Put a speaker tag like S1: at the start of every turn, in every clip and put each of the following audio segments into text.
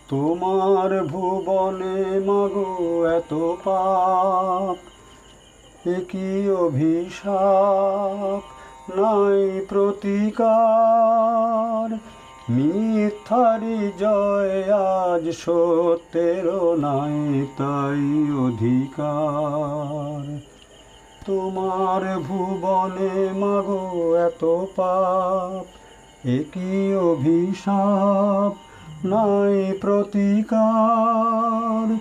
S1: তোমার ভুবনে মাগো এত পাপ, একই অভিশাপ নাই প্রতিকার। মিথ্যারি জয় আজ সত্যেরও নাই তাই অধিকার। তোমার ভুবনে মাগো এত পাপ, একই অভিশাপ নাই প্রতিকার।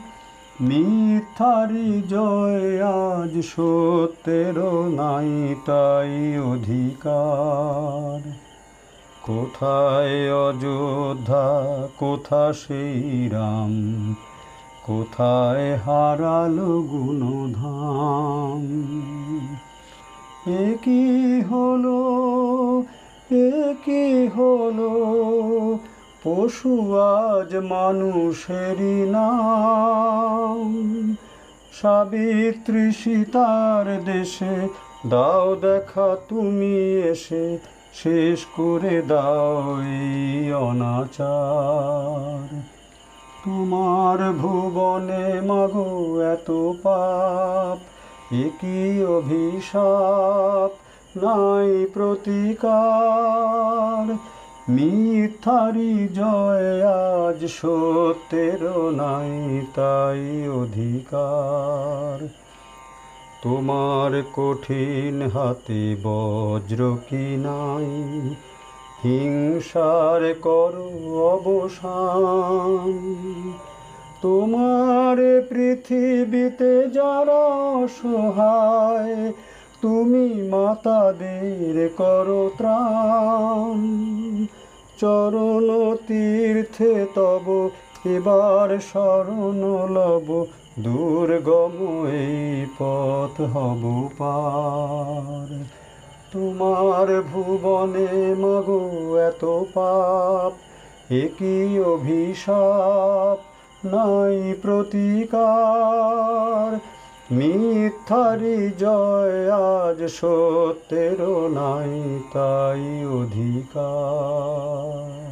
S1: মিথ্যারি জয় আজ সত্যেরও নাই তাই অধিকার। কোথায় অযোধ্যা, কোথা সেই রাম, কোথায় হারালো গুণধাম। একই হলো, একই হলো, পশু আজ মানুষেরই নাম। সাবিত্রী সীতার দেশে দাও দেখা তুমি এসে, শেষ করে দাও এই অনাচার। তোমার ভুবনে মাগো এত পাপ, একই অভিশাপ নাই প্রতিকার। মিথ্যারি জয় আজ সত্যেরও নাই তাই অধিকার। তোমার কঠিন হাতে বজ্র কি নাই, হিংসার করো অবসান। তোমার পৃথিবীতে যারা অসহায়, তুমি মাতাদের করো ত্রাণ। চরণ তীর্থে তব এবার শরণ লব, দুর্গম এই পথ হব পার। তোমার ভুবনে মাগো এত পাপ, একই অভিশাপ নাই প্রতিকার। মিথ্যারি জয় আজ সত্যেরও নাই তাই অধিকার।